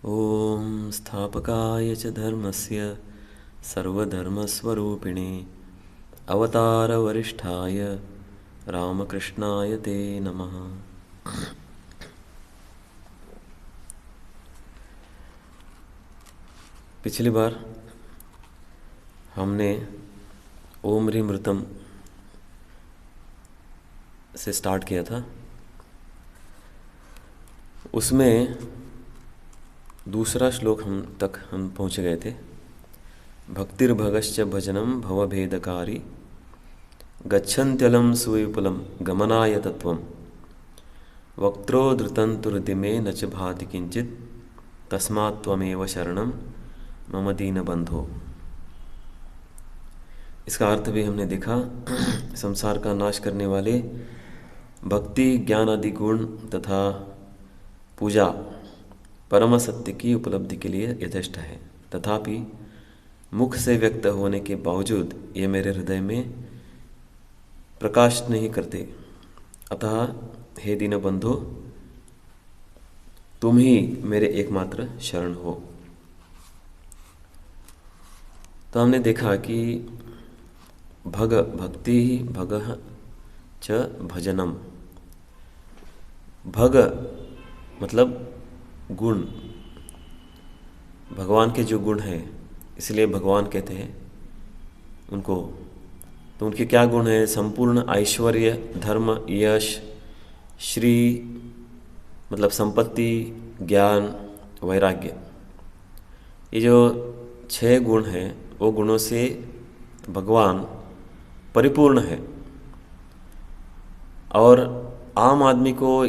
ॐ स्थापकाय च धर्मस्य सर्वधर्मस्वरूपिणे अवतारवरिष्ठाय रामकृष्णाय ते नमः। पिछली बार हमने ओम ह्रीमृतम से स्टार्ट किया था। उसमें दूसरा श्लोक हम पहुँच गए थे। भक्तिर्भगश्च भजनम भवभेदकारी गच्छन्त्यलं सुविपुलं गमनाय तत्वं वक्त्रोद्धृतं मे न च भाति किंचित तस्मात् त्वमेव शरणं मम दीनबंधो। इसका अर्थ भी हमने देखा। संसार का नाश करने वाले भक्ति, ज्ञान आदि गुण तथा पूजा परम सत्य की उपलब्धि के लिए यथेष्ट है, तथापि मुख से व्यक्त होने के बावजूद ये मेरे हृदय में प्रकाश नहीं करते। अतः हे दीनबंधो, तुम ही मेरे एकमात्र शरण हो। तो हमने देखा कि भक्ति भगः च भजनम। भग मतलब गुण, भगवान के जो गुण हैं, इसलिए भगवान कहते हैं उनको। तो उनके क्या गुण हैं? संपूर्ण ऐश्वर्य, धर्म, यश, श्री मतलब संपत्ति, ज्ञान, वैराग्य। ये जो 6 गुण हैं, वो गुणों से भगवान परिपूर्ण है। और आम आदमी को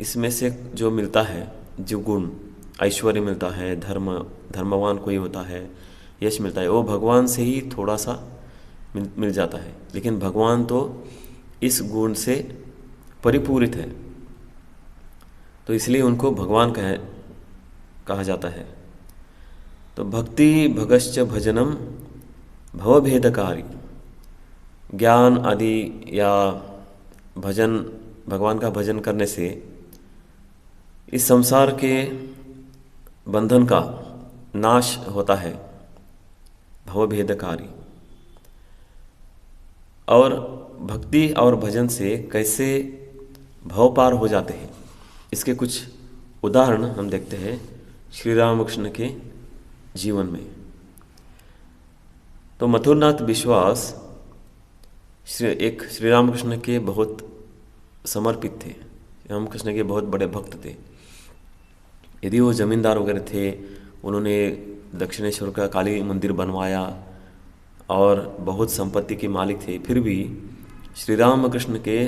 इसमें से जो मिलता है, जो गुण, ऐश्वर्य मिलता है, धर्मवान कोई होता है, यश मिलता है, वो भगवान से ही थोड़ा सा मिल जाता है। लेकिन भगवान तो इस गुण से परिपूरित है, तो इसलिए उनको भगवान कहा जाता है। तो भक्ति भगश्च भजनम भवभेदकारी, ज्ञान आदि या भजन, भगवान का भजन करने से इस संसार के बंधन का नाश होता है, भवभेदकारी। और भक्ति और भजन से कैसे भव पार हो जाते हैं, इसके कुछ उदाहरण हम देखते हैं श्री रामकृष्ण के जीवन में। तो मथुरनाथ विश्वास एक श्री रामकृष्ण के बहुत समर्पित थे, रामकृष्ण के बहुत बड़े भक्त थे। यदि वो जमींदार वगैरह थे, उन्होंने दक्षिणेश्वर का काली मंदिर बनवाया और बहुत संपत्ति के मालिक थे, फिर भी श्री रामकृष्ण के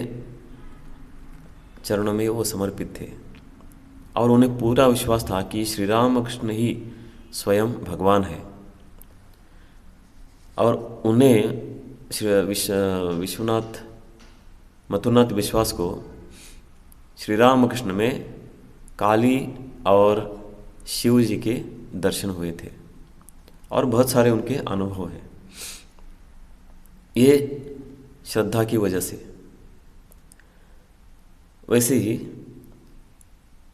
चरणों में वो समर्पित थे। और उन्हें पूरा विश्वास था कि श्री रामकृष्ण ही स्वयं भगवान है। और उन्हें विश्वनाथ मथुरनाथ विश्वास को श्री रामकृष्ण में काली और शिव जी के दर्शन हुए थे और बहुत सारे उनके अनुभव हैं। ये श्रद्धा की वजह से। वैसे ही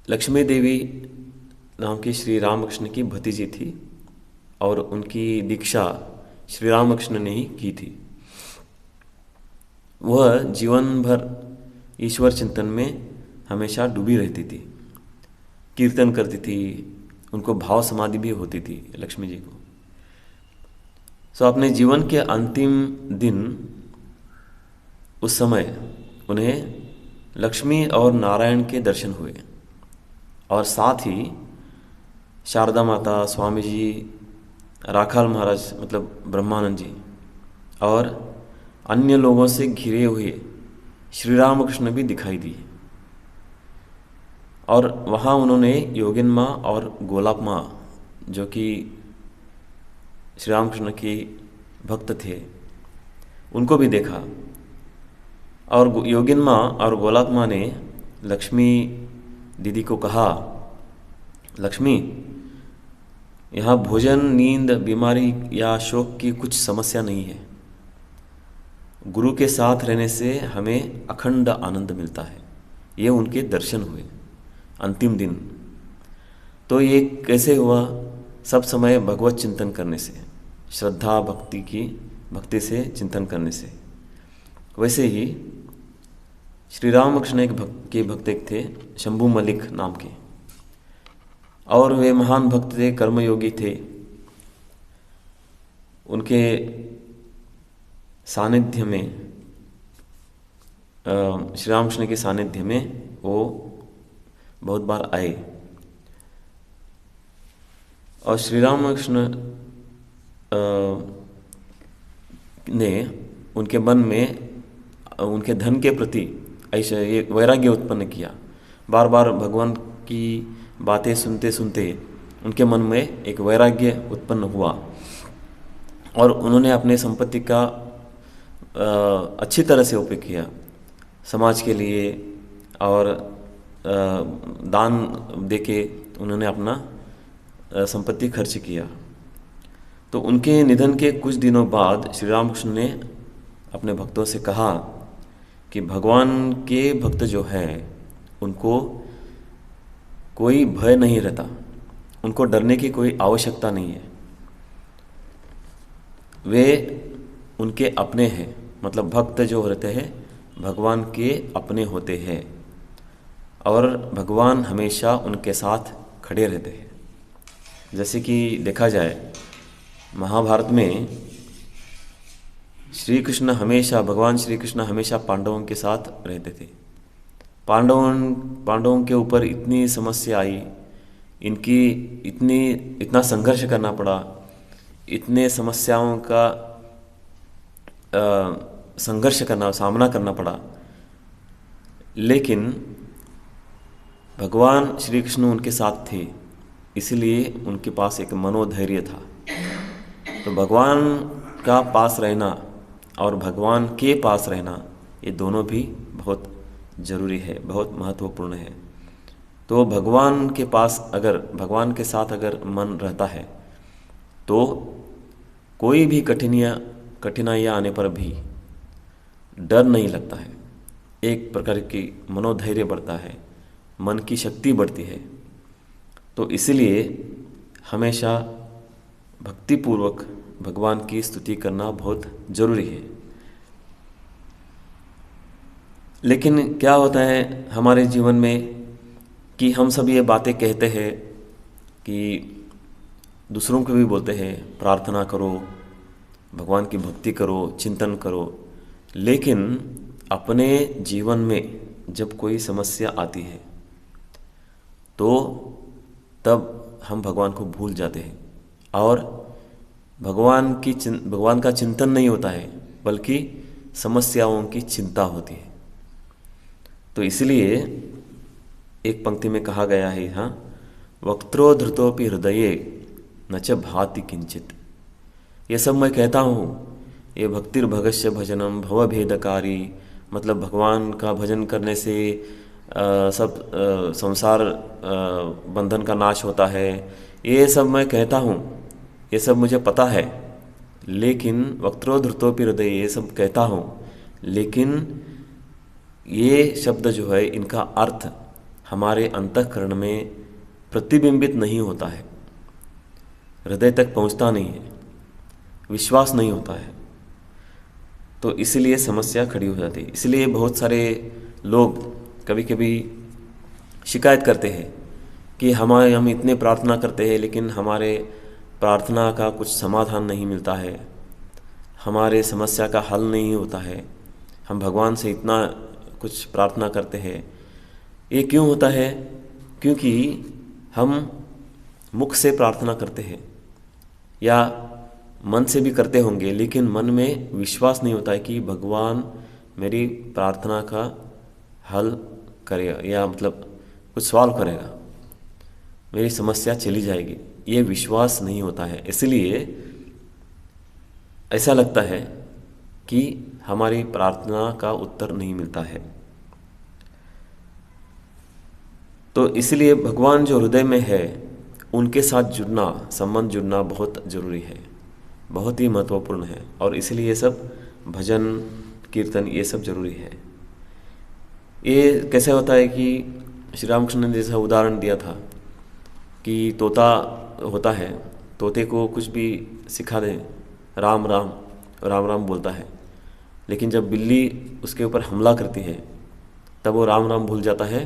लक्ष्मी देवी नाम की श्री रामकृष्ण की भतीजी थी और उनकी दीक्षा श्री रामकृष्ण ने ही की थी। वह जीवन भर ईश्वर चिंतन में हमेशा डूबी रहती थी, कीर्तन करती थी, उनको भाव समाधि भी होती थी लक्ष्मी जी को। सो अपने जीवन के अंतिम दिन उस समय उन्हें लक्ष्मी और नारायण के दर्शन हुए और साथ ही शारदा माता, स्वामी जी, राखाल महाराज मतलब ब्रह्मानंद जी और अन्य लोगों से घिरे हुए श्री रामकृष्ण भी दिखाई दिए। और वहाँ उन्होंने योगिन माँ और गोलाब माँ, जो कि श्री रामकृष्ण के भक्त थे, उनको भी देखा। और योगिन माँ और गोलाब माँ ने लक्ष्मी दीदी को कहा, लक्ष्मी, यहाँ भोजन, नींद, बीमारी या शोक की कुछ समस्या नहीं है। गुरु के साथ रहने से हमें अखंड आनंद मिलता है। ये उनके दर्शन हुए अंतिम दिन। तो ये कैसे हुआ? सब समय भगवत चिंतन करने से, श्रद्धा भक्ति से चिंतन करने से। वैसे ही श्री रामकृष्ण के भक्त एक थे, शंभू मलिक नाम के, और वे महान भक्त थे, कर्मयोगी थे। उनके सानिध्य में, श्री रामकृष्ण के सानिध्य में वो बहुत बार आए, और श्री रामकृष्ण ने उनके मन में उनके धन के प्रति ऐसा एक वैराग्य उत्पन्न किया। बार बार भगवान की बातें सुनते सुनते उनके मन में एक वैराग्य उत्पन्न हुआ, और उन्होंने अपने संपत्ति का अच्छी तरह से उपयोग किया समाज के लिए, और दान देके उन्होंने अपना संपत्ति खर्च किया। तो उनके निधन के कुछ दिनों बाद श्री रामकृष्ण ने अपने भक्तों से कहा कि भगवान के भक्त जो हैं उनको कोई भय नहीं रहता, उनको डरने की कोई आवश्यकता नहीं है। वे उनके अपने हैं, मतलब भक्त जो रहते हैं भगवान के अपने होते हैं, और भगवान हमेशा उनके साथ खड़े रहते हैं। जैसे कि देखा जाए महाभारत में भगवान श्री कृष्ण हमेशा पांडवों के साथ रहते थे। पांडवों के ऊपर इतनी समस्या आई, इतना संघर्ष करना पड़ा, इतने समस्याओं का सामना करना पड़ा, लेकिन भगवान श्री कृष्ण उनके साथ थे, इसलिए उनके पास एक मनोधैर्य था। तो भगवान का पास रहना और भगवान के पास रहना, ये दोनों भी बहुत ज़रूरी है, बहुत महत्वपूर्ण है। तो भगवान के साथ अगर मन रहता है तो कोई भी कठिनाइयाँ आने पर भी डर नहीं लगता है, एक प्रकार की मनोधैर्य बढ़ता है, मन की शक्ति बढ़ती है। तो इसलिए हमेशा भक्तिपूर्वक भगवान की स्तुति करना बहुत ज़रूरी है। लेकिन क्या होता है हमारे जीवन में कि हम सब ये बातें कहते हैं, कि दूसरों को भी बोलते हैं प्रार्थना करो, भगवान की भक्ति करो, चिंतन करो, लेकिन अपने जीवन में जब कोई समस्या आती है तो तब हम भगवान को भूल जाते हैं, और भगवान का चिंतन नहीं होता है, बल्कि समस्याओं की चिंता होती है। तो इसलिए एक पंक्ति में कहा गया है, हाँ, वक्त्रो धृतोपि हृदये न च भाति किंचित। ये सब मैं कहता हूँ, ये भक्तिर्भगस्य भजनम भवभेदकारी, मतलब भगवान का भजन करने से सब संसार बंधन का नाश होता है, ये सब मैं कहता हूँ, ये सब मुझे पता है, लेकिन वक्त्रो धृतोपि हृदय, ये सब कहता हूँ, लेकिन ये शब्द जो है इनका अर्थ हमारे अंतःकरण में प्रतिबिंबित नहीं होता है, हृदय तक पहुँचता नहीं है, विश्वास नहीं होता है। तो इसलिए समस्या खड़ी हो जाती है। इसलिए बहुत सारे लोग कभी कभी शिकायत करते हैं कि हम इतने प्रार्थना करते हैं, लेकिन हमारे प्रार्थना का कुछ समाधान नहीं मिलता है, हमारे समस्या का हल नहीं होता है, हम भगवान से इतना कुछ प्रार्थना करते हैं। ये क्यों होता है? क्योंकि हम मुख से प्रार्थना करते हैं या मन से भी करते होंगे, लेकिन मन में विश्वास नहीं होता है कि भगवान मेरी प्रार्थना का हल करेगा, या मतलब कुछ सॉल्व करेगा, मेरी समस्या चली जाएगी, ये विश्वास नहीं होता है। इसलिए ऐसा लगता है कि हमारी प्रार्थना का उत्तर नहीं मिलता है। तो इसलिए भगवान जो हृदय में है उनके साथ जुड़ना, संबंध जुड़ना बहुत ज़रूरी है, बहुत ही महत्वपूर्ण है। और इसलिए ये सब भजन कीर्तन ये सब ज़रूरी है। ये कैसे होता है कि श्री रामकृष्ण ने जैसा उदाहरण दिया था कि तोता होता है, तोते को कुछ भी सिखा दे, राम राम राम राम बोलता है, लेकिन जब बिल्ली उसके ऊपर हमला करती है तब वो राम राम भूल जाता है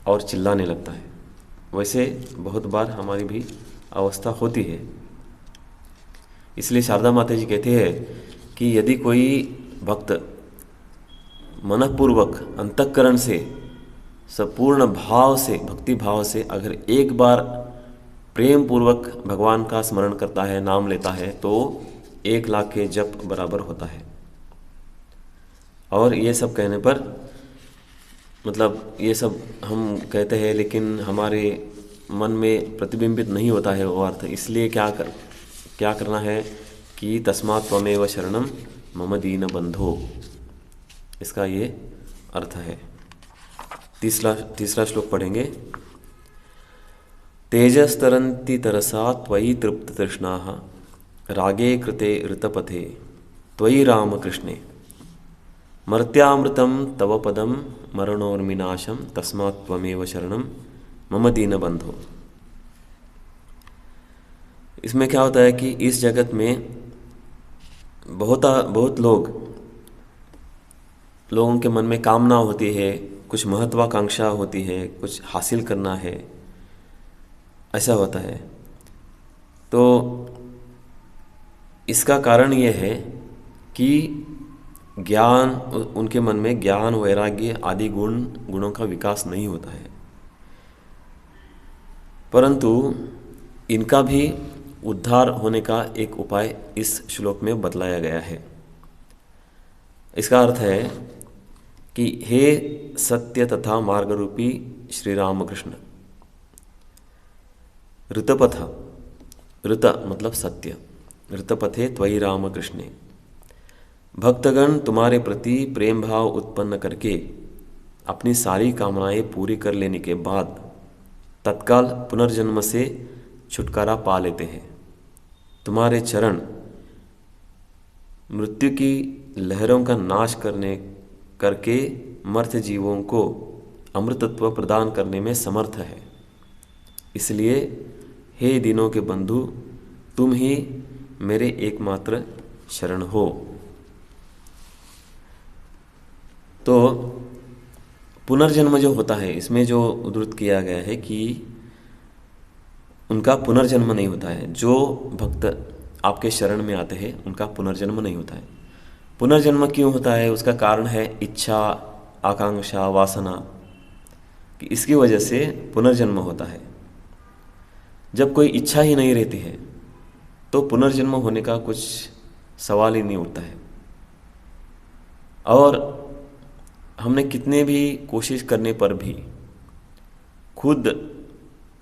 और चिल्लाने लगता है। वैसे बहुत बार हमारी भी अवस्था होती है। इसलिए शारदा माता जी कहते हैं कि यदि कोई भक्त मनपूर्वक अंतःकरण से संपूर्ण भाव से, भक्ति भाव से अगर एक बार प्रेम पूर्वक भगवान का स्मरण करता है, नाम लेता है, तो 1,00,000 के जप बराबर होता है। और ये सब कहने पर मतलब ये सब हम कहते हैं लेकिन हमारे मन में प्रतिबिंबित नहीं होता है वो अर्थ। इसलिए क्या करना है कि तस्मात् त्वमेव शरणम मम दीन बंधो, इसका ये अर्थ है। तीसरा श्लोक पढ़ेंगे। तेजस्तरन्ति तरसा त्वयि तृप्त तृष्णाः रागे कृते ऋतपथे त्वयि रामकृष्णे मर्त्यामृतं तव पदम मरणोर्मिनाशम तस्मात् त्वमेव शरणम मम दीन बंधो। इसमें क्या होता है कि इस जगत में बहुत लोगों के मन में कामना होती है, कुछ महत्वाकांक्षा होती है, कुछ हासिल करना है, ऐसा होता है। तो इसका कारण ये है कि ज्ञान, उनके मन में ज्ञान, वैराग्य आदि गुणों का विकास नहीं होता है। परंतु इनका भी उद्धार होने का एक उपाय इस श्लोक में बतलाया गया है। इसका अर्थ है कि हे सत्य तथा मार्ग रूपी श्री रामकृष्ण, ऋतपथ, ऋत मतलब सत्य, ऋतपथे त्वयि रामकृष्णे, भक्तगण तुम्हारे प्रति प्रेम भाव उत्पन्न करके अपनी सारी कामनाएं पूरी कर लेने के बाद तत्काल पुनर्जन्म से छुटकारा पा लेते हैं। तुम्हारे चरण मृत्यु की लहरों का नाश करके मर्त्य जीवों को अमृतत्व प्रदान करने में समर्थ है। इसलिए हे दीनों के बंधु, तुम ही मेरे एकमात्र शरण हो। तो पुनर्जन्म जो होता है, इसमें जो उद्धृत किया गया है कि उनका पुनर्जन्म नहीं होता है। जो भक्त आपके शरण में आते हैं उनका पुनर्जन्म नहीं होता है। पुनर्जन्म क्यों होता है? उसका कारण है इच्छा, आकांक्षा, वासना, कि इसकी वजह से पुनर्जन्म होता है। जब कोई इच्छा ही नहीं रहती है तो पुनर्जन्म होने का कुछ सवाल ही नहीं उठता है। और हमने कितने भी कोशिश करने पर भी खुद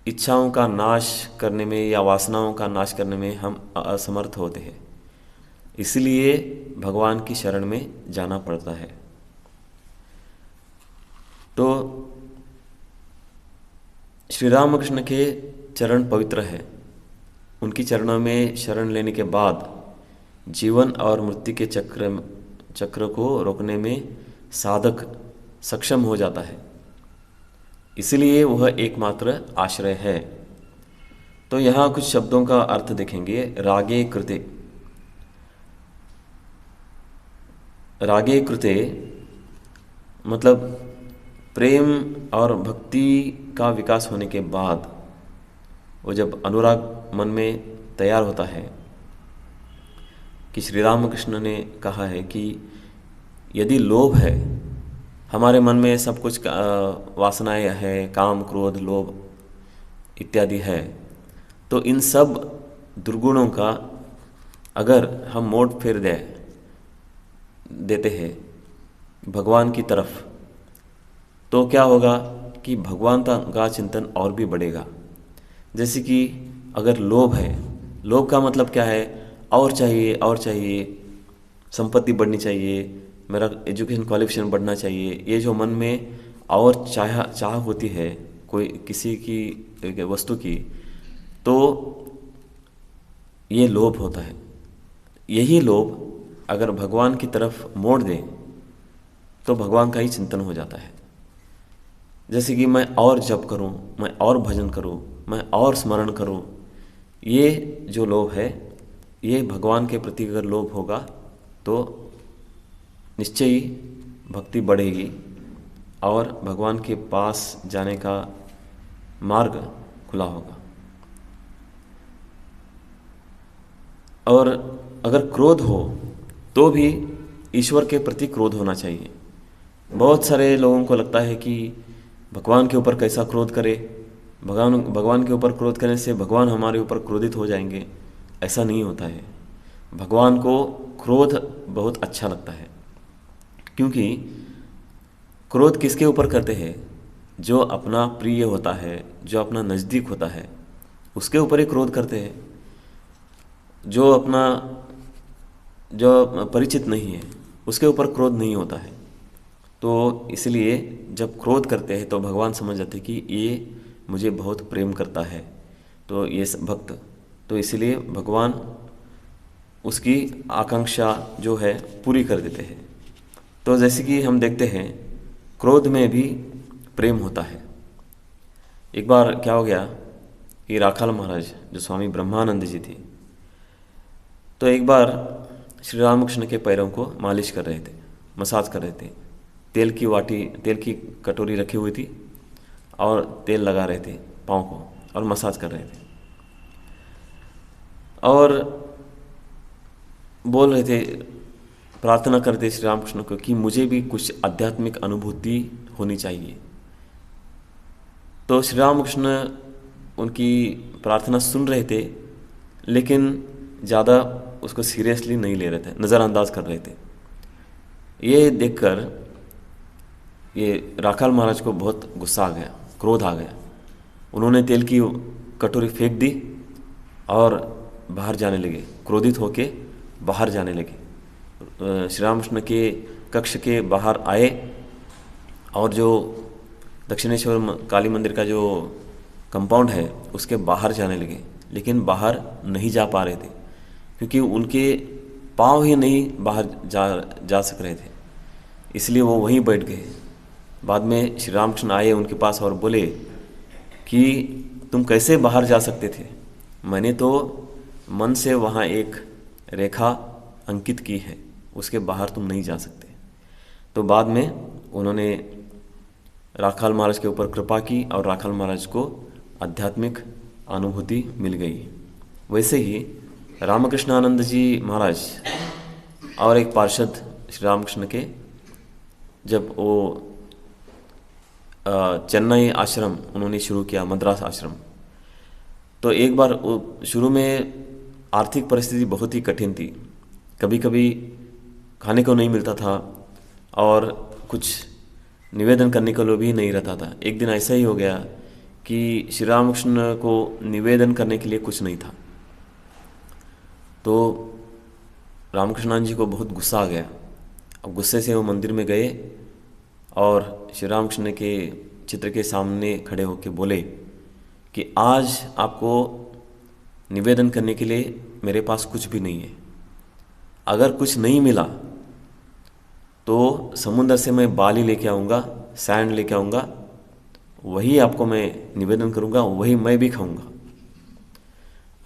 इच्छाओं का नाश करने में या वासनाओं का नाश करने में हम असमर्थ होते हैं। इसलिए भगवान की शरण में जाना पड़ता है। तो श्री रामकृष्ण के चरण पवित्र है। उनकी चरणों में शरण लेने के बाद जीवन और मृत्यु के चक्र को रोकने में साधक सक्षम हो जाता है। इसलिए वह एकमात्र आश्रय है। तो यहाँ कुछ शब्दों का अर्थ देखेंगे। रागे कृते, रागे कृते मतलब प्रेम और भक्ति का विकास होने के बाद वो जब अनुराग मन में तैयार होता है कि श्री रामकृष्ण ने कहा है कि यदि लोभ है, हमारे मन में सब कुछ वासनाएं है, काम, क्रोध, लोभ इत्यादि है, तो इन सब दुर्गुणों का अगर हम मोड़ फेर देते हैं भगवान की तरफ, तो क्या होगा कि भगवान का चिंतन और भी बढ़ेगा। जैसे कि अगर लोभ है, लोभ का मतलब क्या है? और चाहिए और चाहिए, संपत्ति बढ़नी चाहिए, मेरा एजुकेशन क्वालिफिकेशन बढ़ना चाहिए। ये जो मन में और चाह होती है कोई किसी की वस्तु की, तो ये लोभ होता है। यही लोभ अगर भगवान की तरफ मोड़ दें तो भगवान का ही चिंतन हो जाता है। जैसे कि मैं और जप करूं, मैं और भजन करूं, मैं और स्मरण करूं। ये जो लोभ है, ये भगवान के प्रति अगर लोभ होगा तो निश्चय ही भक्ति बढ़ेगी और भगवान के पास जाने का मार्ग खुला होगा। और अगर क्रोध हो तो भी ईश्वर के प्रति क्रोध होना चाहिए। बहुत सारे लोगों को लगता है कि भगवान के ऊपर कैसा क्रोध करे, भगवान के ऊपर क्रोध करने से भगवान हमारे ऊपर क्रोधित हो जाएंगे। ऐसा नहीं होता है। भगवान को क्रोध बहुत अच्छा लगता है, क्योंकि क्रोध किसके ऊपर करते हैं? जो अपना प्रिय होता है, जो अपना नज़दीक होता है, उसके ऊपर ही क्रोध करते हैं। जो परिचित नहीं है उसके ऊपर क्रोध नहीं होता है। तो इसलिए जब क्रोध करते हैं तो भगवान समझ जाते हैं कि ये मुझे बहुत प्रेम करता है, तो ये भक्त, तो इसलिए भगवान उसकी आकांक्षा जो है पूरी कर देते हैं। तो जैसे कि हम देखते हैं क्रोध में भी प्रेम होता है। एक बार क्या हो गया कि राखाल महाराज जो स्वामी ब्रह्मानंद जी थे, तो एक बार श्री रामकृष्ण के पैरों को मालिश कर रहे थे, मसाज कर रहे थे। तेल की कटोरी रखी हुई थी और तेल लगा रहे थे पाँव को और मसाज कर रहे थे और बोल रहे थे, प्रार्थना करते श्री रामकृष्ण को कि मुझे भी कुछ आध्यात्मिक अनुभूति होनी चाहिए। तो श्री रामकृष्ण उनकी प्रार्थना सुन रहे थे, लेकिन ज़्यादा उसको सीरियसली नहीं ले रहे थे, नज़रअंदाज कर रहे थे। ये देखकर ये राखाल महाराज को बहुत गुस्सा आ गया, क्रोध आ गया। उन्होंने तेल की कटोरी फेंक दी और बाहर जाने लगे, क्रोधित होके बाहर जाने लगे। श्री रामकृष्ण के कक्ष के बाहर आए और जो दक्षिणेश्वर काली मंदिर का जो कंपाउंड है उसके बाहर जाने लगे, लेकिन बाहर नहीं जा पा रहे थे क्योंकि उनके पाँव ही नहीं बाहर जा सक रहे थे, इसलिए वो वहीं बैठ गए। बाद में श्री रामकृष्ण आए उनके पास और बोले कि तुम कैसे बाहर जा सकते थे? मैंने तो मन से वहाँ एक रेखा अंकित की है, उसके बाहर तुम नहीं जा सकते। तो बाद में उन्होंने राखाल महाराज के ऊपर कृपा की और राखाल महाराज को आध्यात्मिक अनुभूति मिल गई। वैसे ही रामकृष्णानंद जी महाराज और एक पार्षद श्री रामकृष्ण के, जब वो चेन्नई आश्रम उन्होंने शुरू किया, मद्रास आश्रम, तो एक बार शुरू में आर्थिक परिस्थिति बहुत ही कठिन थी। कभी कभी खाने को नहीं मिलता था और कुछ निवेदन करने के लिए भी नहीं रहता था। एक दिन ऐसा ही हो गया कि श्री रामकृष्ण को निवेदन करने के लिए कुछ नहीं था। तो रामकृष्णानंद जी को बहुत गुस्सा आ गया। अब गुस्से से वो मंदिर में गए और श्री रामकृष्ण के चित्र के सामने खड़े होकर बोले कि आज आपको निवेदन करने के लिए मेरे पास कुछ भी नहीं है। अगर कुछ नहीं मिला तो समुद्र से मैं बाली लेके आऊँगा, सैंड लेके आऊँगा, वही आपको मैं निवेदन करूँगा, वही मैं भी खाऊँगा।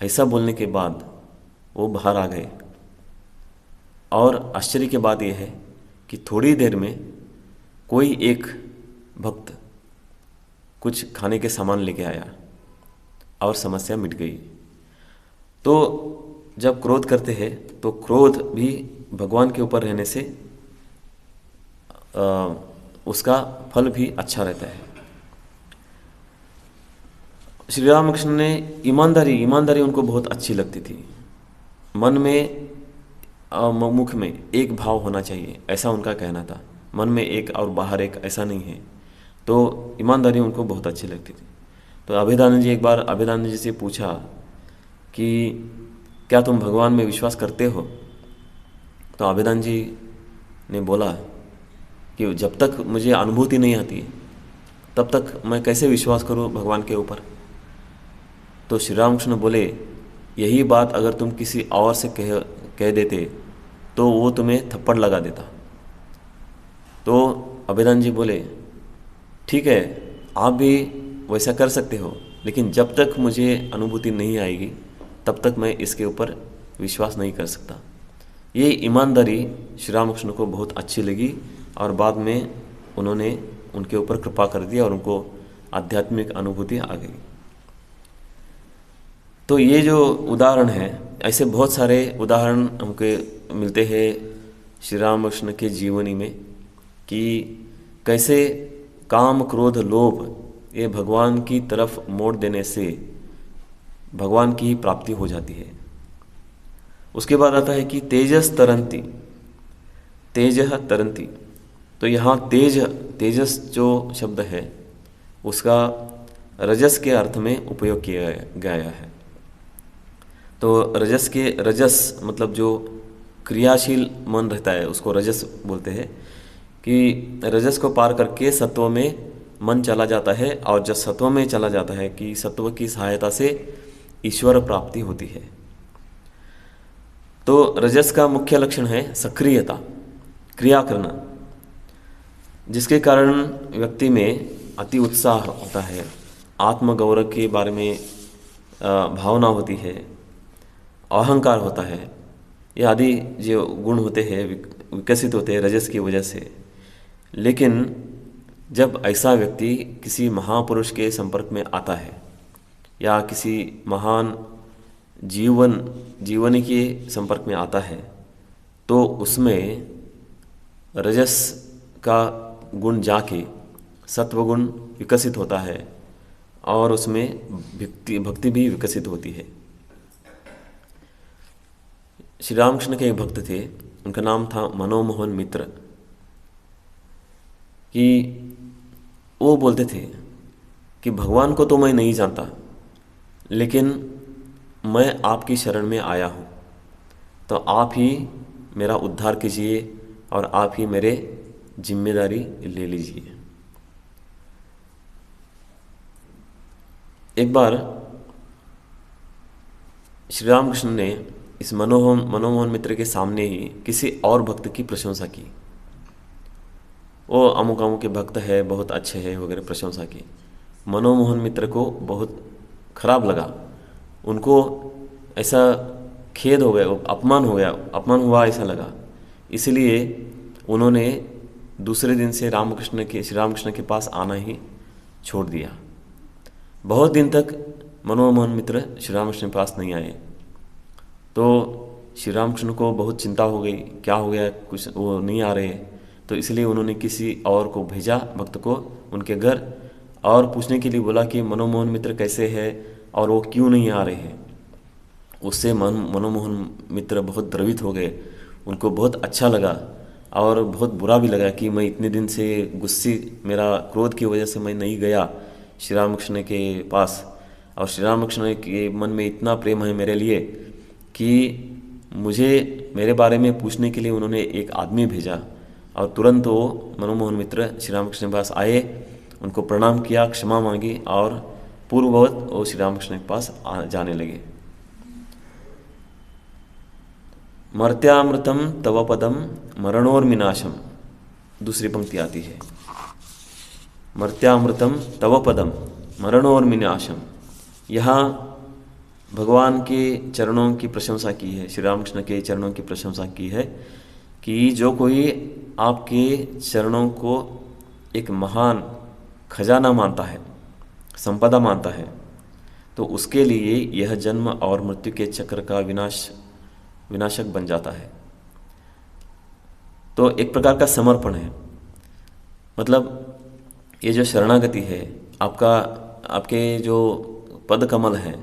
ऐसा बोलने के बाद वो बाहर आ गए। और आश्चर्य की बात यह है कि थोड़ी देर में कोई एक भक्त कुछ खाने के सामान लेके आया और समस्या मिट गई। तो जब क्रोध करते हैं तो क्रोध भी भगवान के ऊपर रहने से उसका फल भी अच्छा रहता है। श्री रामकृष्ण ने ईमानदारी उनको बहुत अच्छी लगती थी। मन में मुख में एक भाव होना चाहिए, ऐसा उनका कहना था। मन में एक और बाहर एक, ऐसा नहीं है। तो ईमानदारी उनको बहुत अच्छी लगती थी। तो अभेदानंद जी, एक बार अभेदानंद जी से पूछा कि क्या तुम भगवान में विश्वास करते हो? तो अभेदानंद जी ने बोला कि जब तक मुझे अनुभूति नहीं आती तब तक मैं कैसे विश्वास करूं भगवान के ऊपर। तो श्री रामकृष्ण बोले, यही बात अगर तुम किसी और से कह देते तो वो तुम्हें थप्पड़ लगा देता। तो अभेदानंद जी बोले, ठीक है, आप भी वैसा कर सकते हो, लेकिन जब तक मुझे अनुभूति नहीं आएगी तब तक मैं इसके ऊपर विश्वास नहीं कर सकता। ये ईमानदारी श्री रामकृष्ण को बहुत अच्छी लगी और बाद में उन्होंने उनके ऊपर कृपा कर दिया और उनको आध्यात्मिक अनुभूति आ गई। तो ये जो उदाहरण है, ऐसे बहुत सारे उदाहरण हमको मिलते हैं श्री रामकृष्ण के जीवनी में कि कैसे काम क्रोध लोभ ये भगवान की तरफ मोड़ देने से भगवान की ही प्राप्ति हो जाती है। उसके बाद आता है कि तेजस तरंती, तेजः तरंती। तो यहाँ तेजस जो शब्द है उसका रजस के अर्थ में उपयोग किया गया है। तो रजस मतलब जो क्रियाशील मन रहता है उसको रजस बोलते हैं, कि रजस को पार करके सत्व में मन चला जाता है और जब सत्व में चला जाता है कि सत्व की सहायता से ईश्वर प्राप्ति होती है। तो रजस का मुख्य लक्षण है सक्रियता, क्रिया करना, जिसके कारण व्यक्ति में अति उत्साह होता है, आत्मगौरव के बारे में भावना होती है, अहंकार होता है। ये आदि जो गुण होते हैं विकसित होते हैं रजस की वजह से। लेकिन जब ऐसा व्यक्ति किसी महापुरुष के संपर्क में आता है या किसी महान जीवन के संपर्क में आता है तो उसमें रजस का गुण जाके सत्वगुण विकसित होता है और उसमें भक्ति भी विकसित होती है। श्री रामकृष्ण के एक भक्त थे, उनका नाम था मनोमोहन मित्र, कि वो बोलते थे कि भगवान को तो मैं नहीं जानता, लेकिन मैं आपकी शरण में आया हूँ, तो आप ही मेरा उद्धार कीजिए और आप ही मेरे जिम्मेदारी ले लीजिए। एक बार श्री रामकृष्ण ने इस मनोमोहन मित्र के सामने ही किसी और भक्त की प्रशंसा की। वो अमुक अमुक के भक्त है, बहुत अच्छे हैं वगैरह प्रशंसा की। मनोमोहन मित्र को बहुत खराब लगा, उनको ऐसा खेद हो गया, अपमान हुआ ऐसा लगा। इसलिए उन्होंने दूसरे दिन से श्री रामकृष्ण के पास आना ही छोड़ दिया। बहुत दिन तक मनोमोहन मित्र श्री रामकृष्ण के पास नहीं आए। तो श्री रामकृष्ण को बहुत चिंता हो गई, क्या हो गया, कुछ वो नहीं आ रहे। तो इसलिए उन्होंने किसी और को भेजा, भक्त को, उनके घर, और पूछने के लिए बोला कि मनोमोहन मित्र कैसे है और वो क्यों नहीं आ रहे हैं। उससे मनोमोहन मित्र बहुत द्रवित हो गए, उनको बहुत अच्छा लगा और बहुत बुरा भी लगा कि मैं इतने दिन से गुस्से, मेरा क्रोध की वजह से मैं नहीं गया श्री रामकृष्ण के पास, और श्री रामकृष्ण के मन में इतना प्रेम है मेरे लिए कि मुझे मेरे बारे में पूछने के लिए उन्होंने एक आदमी भेजा, और तुरंत वो मनोमोहन मित्र श्री रामकृष्ण के पास आए, उनको प्रणाम किया, क्षमा मांगी और पूर्ववत वो श्री रामकृष्ण के पास जाने लगे। मर्त्यामृतम तव पदम मरणोर्विनाशम, दूसरी पंक्ति आती है, मर्त्यामृतम तव पदम मरणोर्विनाशम। यहाँ भगवान के चरणों की प्रशंसा की है, श्री रामकृष्ण के चरणों की प्रशंसा की है कि जो कोई आपके चरणों को एक महान खजाना मानता है, संपदा मानता है, तो उसके लिए यह जन्म और मृत्यु के चक्र का विनाशक बन जाता है। तो एक प्रकार का समर्पण है। मतलब ये जो शरणागति है, आपके जो पद कमल है,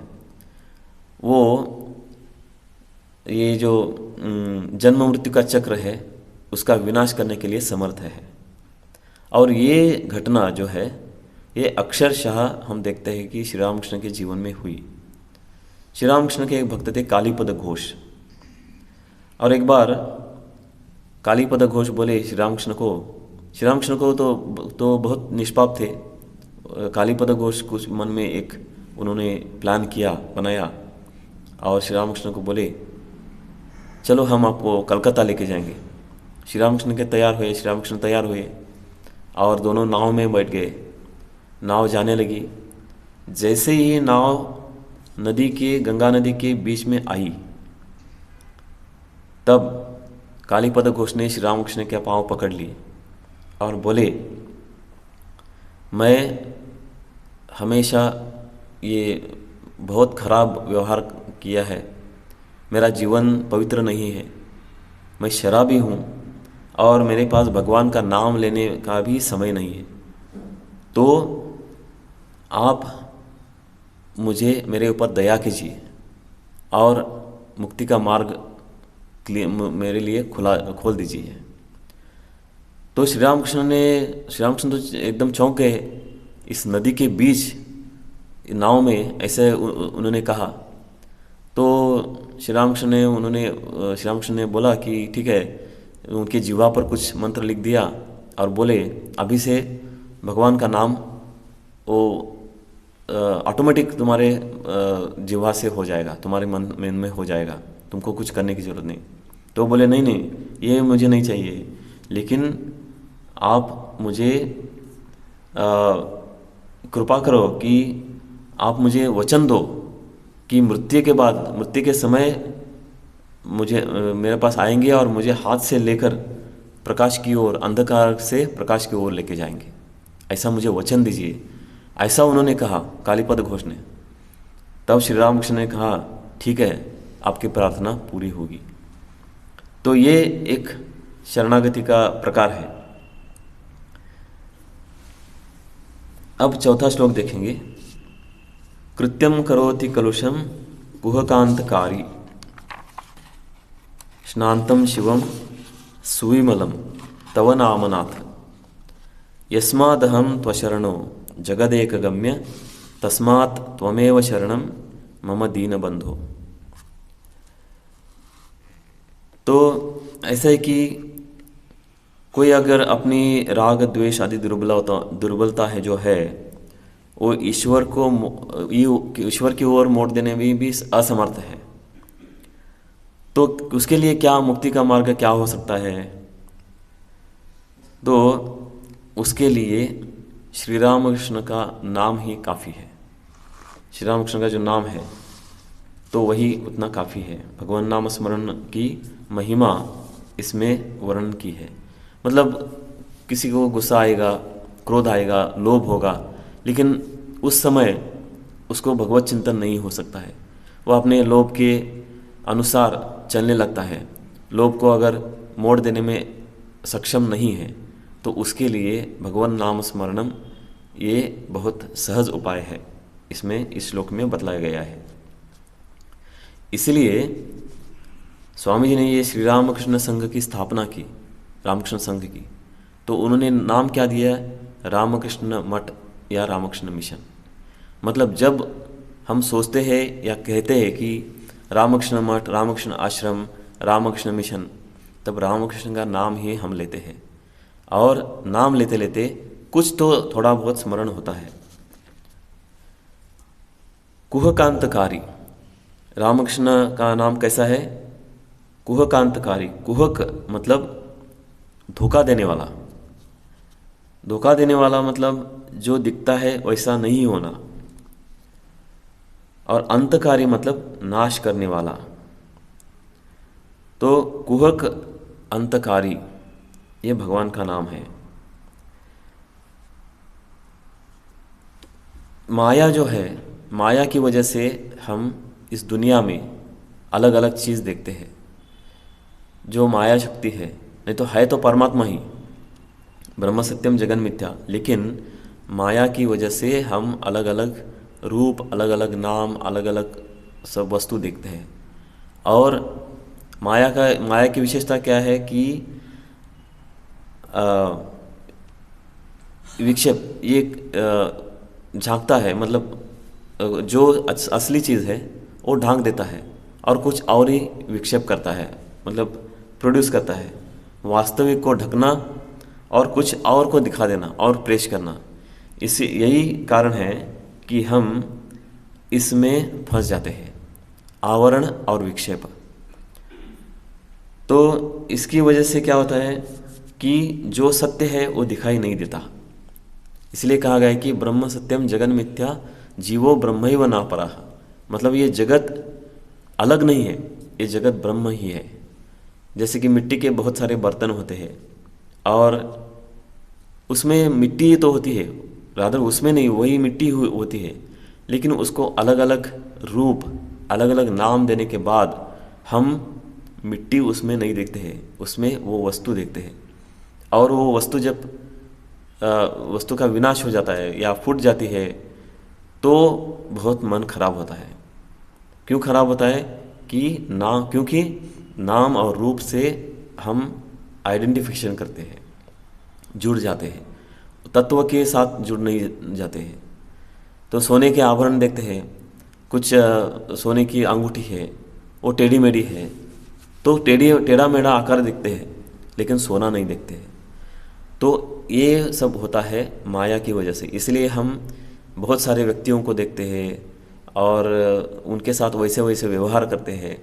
वो ये जो जन्म मृत्यु का चक्र है उसका विनाश करने के लिए समर्थ है। और ये घटना जो है ये अक्षरशः हम देखते हैं कि श्री रामकृष्ण के जीवन में हुई। श्री रामकृष्ण के एक भक्त थे कालीपद घोष, और एक बार कालीपद घोष बोले श्री रामकृष्ण को तो बहुत निष्पाप थे। कालीपद घोष कुछ मन में एक उन्होंने प्लान किया, बनाया, और श्री रामकृष्ण को बोले चलो हम आपको कलकत्ता लेके जाएंगे। श्री रामकृष्ण तैयार हुए और दोनों नाव में बैठ गए। नाव जाने लगी, जैसे ही नाव नदी के गंगा नदी के बीच में आई, तब कालीपद घोष ने श्री रामकृष्ण के पांव पकड़ लिए और बोले, मैं हमेशा ये बहुत खराब व्यवहार किया है, मेरा जीवन पवित्र नहीं है, मैं शराबी हूँ और मेरे पास भगवान का नाम लेने का भी समय नहीं है, तो आप मुझे मेरे ऊपर दया कीजिए और मुक्ति का मार्ग मेरे लिए खोल दीजिए। तो श्री रामकृष्ण तो एकदम चौंक गए। इस नदी के बीच नाव में ऐसे उन्होंने कहा। तो श्री रामकृष्ण ने बोला कि ठीक है, उनके जीवा पर कुछ मंत्र लिख दिया और बोले, अभी से भगवान का नाम वो ऑटोमेटिक तुम्हारे जीवा से हो जाएगा, तुम्हारे मन में हो जाएगा, तुमको कुछ करने की ज़रूरत नहीं। तो बोले नहीं नहीं, ये मुझे नहीं चाहिए, लेकिन आप मुझे कृपा करो कि आप मुझे वचन दो कि मृत्यु के समय मुझे मेरे पास आएंगे और मुझे हाथ से लेकर प्रकाश की ओर, अंधकार से प्रकाश की ओर लेके जाएंगे, ऐसा मुझे वचन दीजिए। ऐसा उन्होंने कहा कालीपद घोष ने। तब श्री रामकृष्ण ने कहा, ठीक है, आपकी प्रार्थना पूरी होगी। तो ये एक शरणागति का प्रकार है। अब चौथा श्लोक देखेंगे। कृत्यम करोति कलुषम कुहकांतकारी स्नातम शिवम सुविमलम तव नामनाथ यस्मादहं त्वशरणो जगदेकगम्य तस्मात् त्वमेव शरणं मम दीनबंधो। तो ऐसा है कि कोई अगर अपनी राग द्वेष आदि दुर्बलता है जो है, वो ईश्वर की ओर मोड़ देने में भी असमर्थ है, तो उसके लिए क्या मुक्ति का मार्ग क्या हो सकता है? तो उसके लिए श्री रामकृष्ण का नाम ही काफ़ी है। श्री रामकृष्ण का जो नाम है तो वही उतना काफ़ी है। भगवान नाम स्मरण की महिमा इसमें वर्णन की है। मतलब किसी को गुस्सा आएगा, क्रोध आएगा, लोभ होगा, लेकिन उस समय उसको भगवत चिंतन नहीं हो सकता है। वह अपने लोभ के अनुसार चलने लगता है। लोभ को अगर मोड़ देने में सक्षम नहीं है तो उसके लिए भगवान नाम स्मरणम ये बहुत सहज उपाय है, इसमें इस श्लोक में बतलाया गया है। इसलिए स्वामी जी ने ये श्री रामकृष्ण संघ की स्थापना की, रामकृष्ण संघ की। तो उन्होंने नाम क्या दिया? रामकृष्ण मठ या रामकृष्ण मिशन। मतलब जब हम सोचते हैं या कहते हैं कि रामकृष्ण मठ, रामकृष्ण आश्रम, रामकृष्ण मिशन, तब रामकृष्ण का नाम ही हम लेते हैं। और नाम लेते लेते कुछ तो थोड़ा बहुत स्मरण होता है। कुहकांतकारी, रामकृष्ण का नाम कैसा है? कुहकांतकारी। कुहक मतलब धोखा देने वाला। धोखा देने वाला मतलब जो दिखता है वैसा नहीं होना। और अंतकारी मतलब नाश करने वाला। तो कुहक, अंतकारी, ये भगवान का नाम है। माया जो है, माया की वजह से हम इस दुनिया में अलग अलग चीज़ देखते हैं। जो माया शक्ति है, नहीं तो है तो परमात्मा ही, ब्रह्म सत्यम जगन मिथ्या, लेकिन माया की वजह से हम अलग अलग रूप, अलग अलग नाम, अलग अलग सब वस्तु देखते हैं। और माया की विशेषता क्या है कि विक्षेप, ये झांकता है, मतलब जो असली चीज़ है वो ढांक देता है और कुछ और ही विक्षेप करता है, मतलब प्रोड्यूस करता है। वास्तविक को ढकना और कुछ और को दिखा देना और पेश करना, इसी यही कारण है कि हम इसमें फंस जाते हैं, आवरण और विक्षेप। तो इसकी वजह से क्या होता है कि जो सत्य है वो दिखाई नहीं देता। इसलिए कहा गया है कि ब्रह्म सत्यम जगन मिथ्या जीवो ब्रह्मैव नापरः, मतलब ये जगत अलग नहीं है, ये जगत ब्रह्म ही है। जैसे कि मिट्टी के बहुत सारे बर्तन होते हैं और उसमें मिट्टी तो होती है, रादर उसमें नहीं, वही मिट्टी होती है, लेकिन उसको अलग अलग रूप, अलग अलग नाम देने के बाद हम मिट्टी उसमें नहीं देखते हैं, उसमें वो वस्तु देखते हैं। और वो वस्तु जब वस्तु का विनाश हो जाता है या फूट जाती है तो बहुत मन खराब होता है। क्यों खराब होता है? क्योंकि नाम और रूप से हम आइडेंटिफिकेशन करते हैं, जुड़ जाते हैं, तत्व के साथ जुड़ नहीं जाते हैं। तो सोने के आभरण देखते हैं, कुछ सोने की अंगूठी है, वो टेढ़ी मेढ़ी है, तो टेढ़ा मेढ़ा आकार दिखते हैं, लेकिन सोना नहीं देखते हैं। तो ये सब होता है माया की वजह से। इसलिए हम बहुत सारे व्यक्तियों को देखते हैं और उनके साथ वैसे वैसे व्यवहार करते हैं।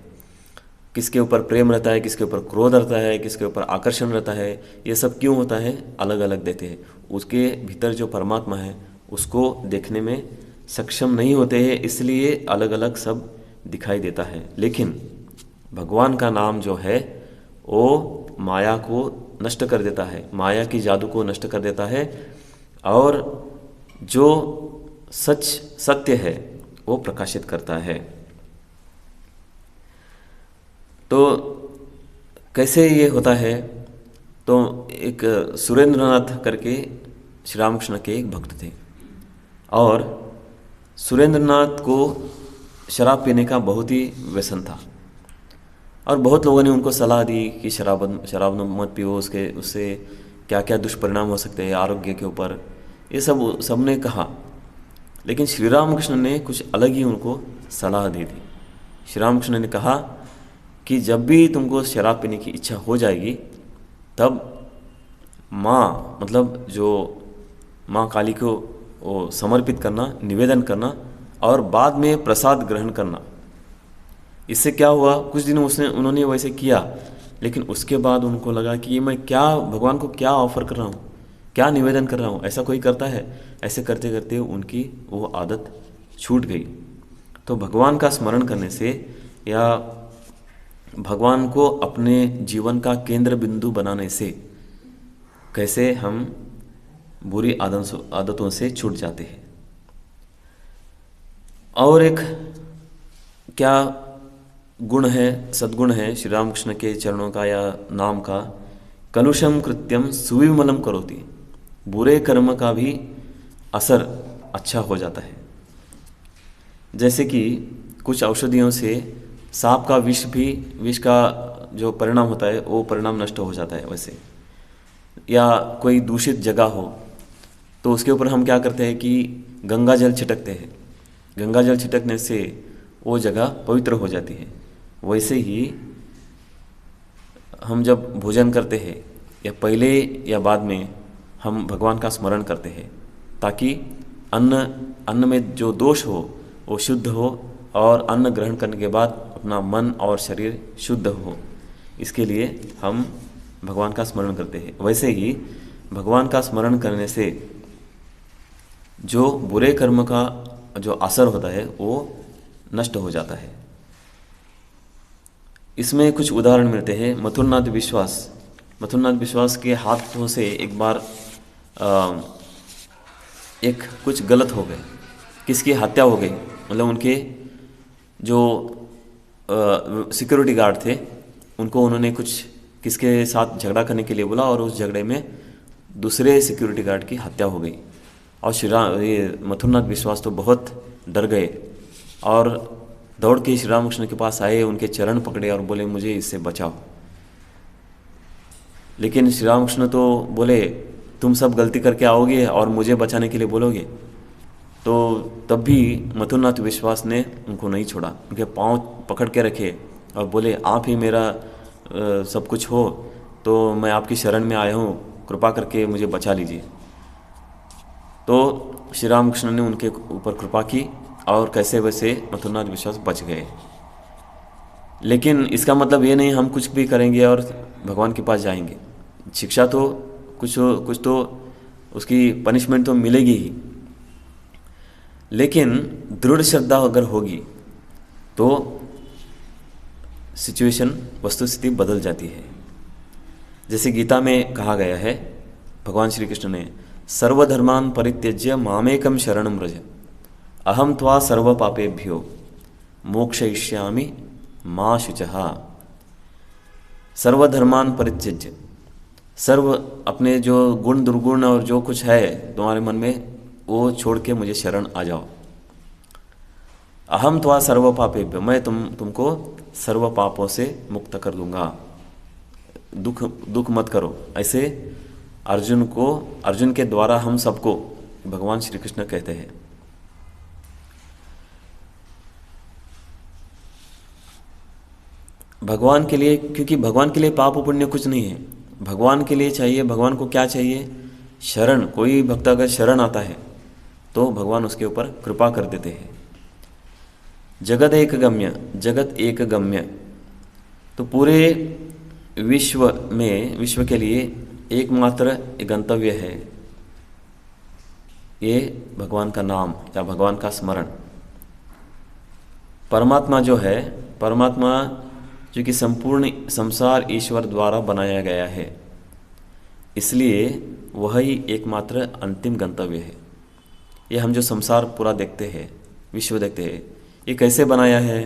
किसके ऊपर प्रेम रहता है, किसके ऊपर क्रोध रहता है, किसके ऊपर आकर्षण रहता है, ये सब क्यों होता है? अलग अलग देते हैं। उसके भीतर जो परमात्मा है उसको देखने में सक्षम नहीं होते हैं, इसलिए अलग अलग सब दिखाई देता है। लेकिन भगवान का नाम जो है वो माया को नष्ट कर देता है, माया की जादू को नष्ट कर देता है, और जो सत्य है वो प्रकाशित करता है। तो कैसे ये होता है? तो एक सुरेंद्रनाथ करके श्री रामकृष्ण के एक भक्त थे, और सुरेंद्रनाथ को शराब पीने का बहुत ही व्यसन था, और बहुत लोगों ने उनको सलाह दी कि शराब मत पियो, उससे क्या क्या दुष्परिणाम हो सकते हैं आरोग्य के ऊपर, ये सब ने कहा। लेकिन श्री रामकृष्ण ने कुछ अलग ही उनको सलाह दी थी। श्री रामकृष्ण ने कहा कि जब भी तुमको शराब पीने की इच्छा हो जाएगी तब माँ, मतलब जो माँ काली को वो समर्पित करना, निवेदन करना, और बाद में प्रसाद ग्रहण करना। इससे क्या हुआ, कुछ दिन उन्होंने वैसे किया, लेकिन उसके बाद उनको लगा कि ये मैं क्या भगवान को क्या ऑफर कर रहा हूँ, क्या निवेदन कर रहा हूँ, ऐसा कोई करता है? ऐसे करते करते उनकी वो आदत छूट गई। तो भगवान का स्मरण करने से या भगवान को अपने जीवन का केंद्र बिंदु बनाने से कैसे हम बुरी आदतों से छूट जाते हैं। और एक क्या गुण है, सद्गुण है श्री रामकृष्ण के चरणों का या नाम का, कलुषम कृत्यम सुविमलम करोति, बुरे कर्म का भी असर अच्छा हो जाता है। जैसे कि कुछ औषधियों से सांप का विष का जो परिणाम होता है वो परिणाम नष्ट हो जाता है वैसे, या कोई दूषित जगह हो तो उसके ऊपर हम क्या करते हैं कि गंगा जल छिटकते हैं, गंगा जल छिटकने से वो जगह पवित्र हो जाती है। वैसे ही हम जब भोजन करते हैं या पहले या बाद में हम भगवान का स्मरण करते हैं, ताकि अन्न में जो दोष हो वो शुद्ध हो, और अन्न ग्रहण करने के बाद अपना मन और शरीर शुद्ध हो। इसके लिए हम भगवान का स्मरण करते हैं। वैसे ही भगवान का स्मरण करने से जो बुरे कर्म का जो असर होता है वो नष्ट हो जाता है। इसमें कुछ उदाहरण मिलते हैं। मथुरनाथ विश्वास के हाथों से एक बार एक कुछ गलत हो गए, किसकी हत्या हो गई, मतलब उनके जो सिक्योरिटी गार्ड थे उनको उन्होंने कुछ किसके साथ झगड़ा करने के लिए बोला, और उस झगड़े में दूसरे सिक्योरिटी गार्ड की हत्या हो गई। और ये मथुरनाथ विश्वास तो बहुत डर गए और दौड़ के श्री रामकृष्ण के पास आए, उनके चरण पकड़े और बोले मुझे इससे बचाओ। लेकिन श्री रामकृष्ण तो बोले तुम सब गलती करके आओगे और मुझे बचाने के लिए बोलोगे। तो तब भी मथुरनाथ विश्वास ने उनको नहीं छोड़ा, उनके पांव पकड़ के रखे और बोले आप ही मेरा सब कुछ हो, तो मैं आपकी शरण में आया हूँ, कृपा करके मुझे बचा लीजिए। तो श्री रामकृष्ण ने उनके ऊपर कृपा की और कैसे वैसे मथुरनाथ विश्वास बच गए। लेकिन इसका मतलब ये नहीं हम कुछ भी करेंगे और भगवान के पास जाएंगे। शिक्षा तो कुछ तो उसकी पनिशमेंट तो मिलेगी ही। लेकिन दृढ़ श्रद्धा अगर होगी तो सिचुएशन, वस्तुस्थिति बदल जाती है। जैसे गीता में कहा गया है, भगवान श्री कृष्ण ने सर्वधर्मान परित्यज्य मामेकम शरणं व्रज अहम त्वा सर्व पापेभ्यो मोक्षयिष्यामि मा शुचः। सर्वधर्मान परित्यज्य, सर्व अपने जो गुण दुर्गुण और जो कुछ है तुम्हारे मन में वो छोड़ के मुझे शरण आ जाओ। अहम त्वा सर्व पापेभ्यो, मैं तुमको सर्व पापों से मुक्त कर दूंगा, दुख मत करो। ऐसे अर्जुन के द्वारा हम सबको भगवान श्री कृष्ण कहते हैं। भगवान के लिए, क्योंकि भगवान के लिए पाप पुण्य कुछ नहीं है। भगवान के लिए चाहिए, भगवान को क्या चाहिए? शरण। कोई भक्त अगर शरण आता है तो भगवान उसके ऊपर कृपा कर देते हैं। जगत एक गम्य, जगत एक गम्य, तो पूरे विश्व के लिए एकमात्र गंतव्य है ये भगवान का नाम या भगवान का स्मरण। परमात्मा जो है, परमात्मा जो कि संपूर्ण संसार ईश्वर द्वारा बनाया गया है, इसलिए वही एकमात्र अंतिम गंतव्य है। ये हम जो संसार पूरा देखते हैं, विश्व देखते हैं, ये कैसे बनाया है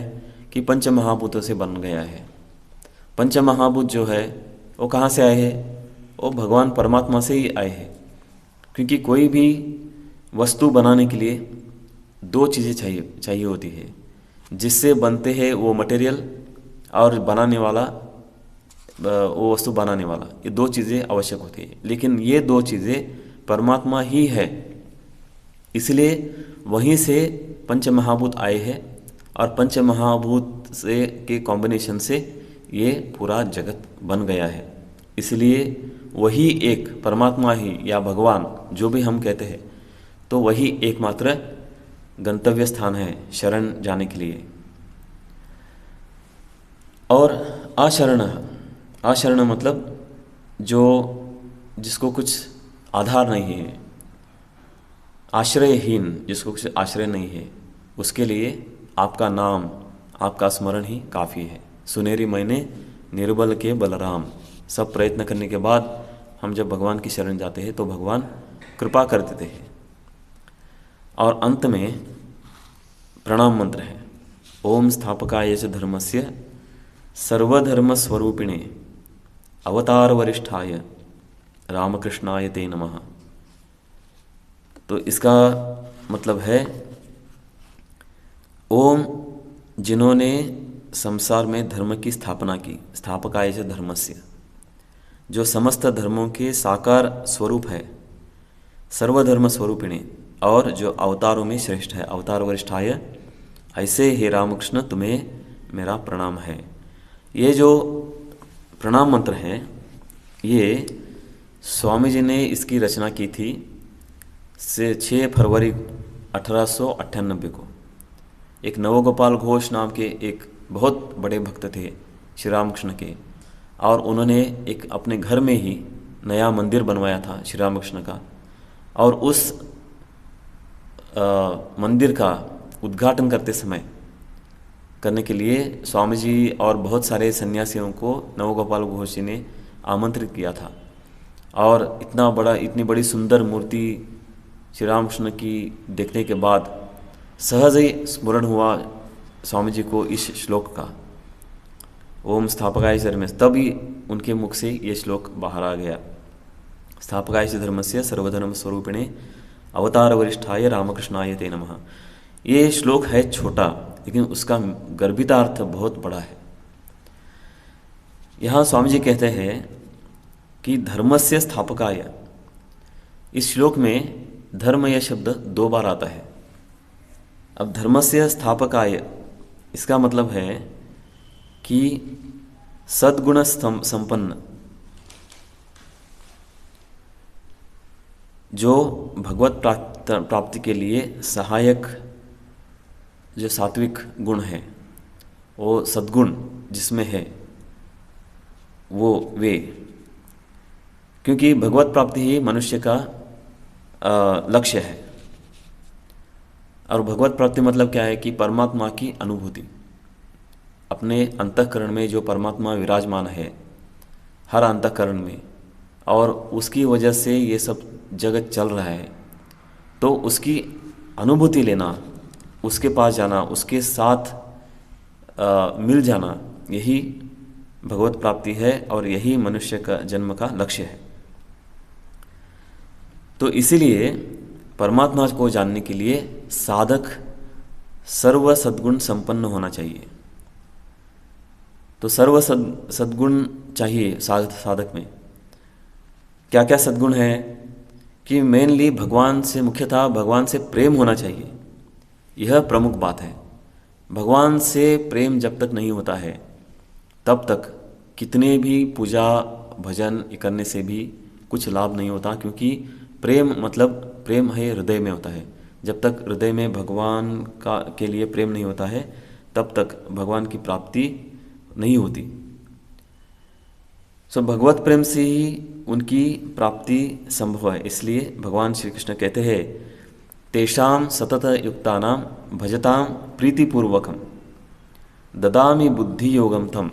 कि पंच महाभूतों से बन गया है। पंच महाभूत जो है वो कहाँ से आए हैं? वो भगवान परमात्मा से ही आए हैं। क्योंकि कोई भी वस्तु बनाने के लिए दो चीज़ें चाहिए होती है, जिससे बनते हैं वो मटेरियल और बनाने वाला, वो वस्तु बनाने वाला, ये दो चीज़ें आवश्यक होती है। लेकिन ये दो चीज़ें परमात्मा ही है, इसलिए वहीं से पंच महाभूत आए हैं और पंच महाभूत से के कॉम्बिनेशन से ये पूरा जगत बन गया है। इसलिए वही एक परमात्मा ही या भगवान जो भी हम कहते हैं, तो वही एकमात्र गंतव्य स्थान है शरण जाने के लिए। और आशरण मतलब जिसको कुछ आधार नहीं है, आश्रयहीन, जिसको कुछ आश्रय नहीं है, उसके लिए आपका नाम, आपका स्मरण ही काफ़ी है। सुनेरी मैंने निर्बल के बलराम। सब प्रयत्न करने के बाद हम जब भगवान की शरण जाते हैं तो भगवान कृपा कर देते हैं। और अंत में प्रणाम मंत्र है, ओम स्थापकाय च धर्मस्य सर्वधर्म स्वरूपिणे अवतार वरिष्ठाय रामकृष्णाय ते नमः। तो इसका मतलब है, ओम जिन्होंने संसार में धर्म की स्थापना की, स्थापकाय च धर्मस्य, जो समस्त धर्मों के साकार स्वरूप है, सर्वधर्म स्वरूपिणे, और जो अवतारों में श्रेष्ठ है, अवतार वरिष्ठाय, ऐसे हे रामकृष्ण तुम्हें मेरा प्रणाम है। ये जो प्रणाम मंत्र है, ये स्वामी जी ने इसकी रचना की थी 6 फरवरी 1898 को। एक नवगोपाल घोष नाम के एक बहुत बड़े भक्त थे श्री रामकृष्ण के, और उन्होंने एक अपने घर में ही नया मंदिर बनवाया था श्री रामकृष्ण का, और उस मंदिर का उद्घाटन करने के लिए स्वामी जी और बहुत सारे सन्यासियों को नवगोपाल घोष जी ने आमंत्रित किया था। और इतनी बड़ी सुंदर मूर्ति श्री रामकृष्ण की देखने के बाद सहज ही स्मरण हुआ स्वामी जी को इस श्लोक का, ओम स्थापकाय च धर्मस्य। तभी उनके मुख से ये श्लोक बाहर आ गया, स्थापकाय च धर्मस्य सर्वधर्म स्वरूपिणे अवतार वरिष्ठाय रामकृष्णाय ते नमः। ये श्लोक है छोटा, लेकिन उसका गर्भितार्थ बहुत बड़ा है। यहाँ स्वामी जी कहते हैं कि धर्मस्य स्थापकाय, इस श्लोक में धर्म यह शब्द 2 बार आता है। अब धर्मस्य स्थापकाय, इसका मतलब है कि सद्गुण संपन्न, जो भगवत प्राप्ति के लिए सहायक जो सात्विक गुण है, वो सद्गुण जिसमें है वे, क्योंकि भगवत प्राप्ति ही मनुष्य का लक्ष्य है। और भगवत प्राप्ति मतलब क्या है कि परमात्मा की अनुभूति, अपने अंतःकरण में जो परमात्मा विराजमान है हर अंतःकरण में, और उसकी वजह से ये सब जगत चल रहा है, तो उसकी अनुभूति लेना, उसके पास जाना, उसके साथ मिल जाना, यही भगवत प्राप्ति है और यही मनुष्य का जन्म का लक्ष्य है। तो इसीलिए परमात्मा को जानने के लिए साधक सर्व सद्गुण संपन्न होना चाहिए। तो सर्व सद्गुण चाहिए साधक में। क्या क्या सद्गुण है कि मेनली भगवान से, मुख्यतः भगवान से प्रेम होना चाहिए। यह प्रमुख बात है। भगवान से प्रेम जब तक नहीं होता है तब तक कितने भी पूजा भजन करने से भी कुछ लाभ नहीं होता, क्योंकि प्रेम मतलब प्रेम है हृदय में होता है। जब तक हृदय में भगवान का के लिए प्रेम नहीं होता है तब तक भगवान की प्राप्ति नहीं होती। सो भगवत प्रेम से ही उनकी प्राप्ति संभव है। इसलिए भगवान श्री कृष्ण कहते हैं, तेषां सतत युक्तानां भजतां प्रीतिपूर्वकं ददामि बुद्धि योगम तम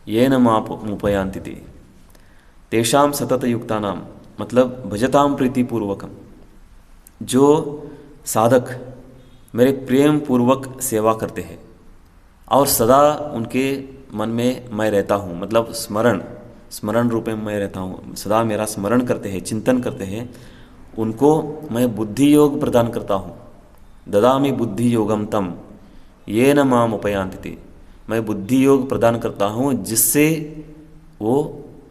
येन मामुपयान्ति ते। तेषां सतत युक्तानां मतलब भजतां प्रीतिपूर्वकं, जो साधक मेरे प्रेम पूर्वक सेवा करते हैं और सदा उनके मन में मैं रहता हूँ, मतलब स्मरण रूप में मैं रहता हूँ, सदा मेरा स्मरण करते हैं, चिंतन करते हैं, उनको मैं बुद्धि योग प्रदान करता हूँ। ददामि बुद्धि योगम तम येन माम उपयान्ति ते। मैं बुद्धि योग प्रदान करता हूँ जिससे वो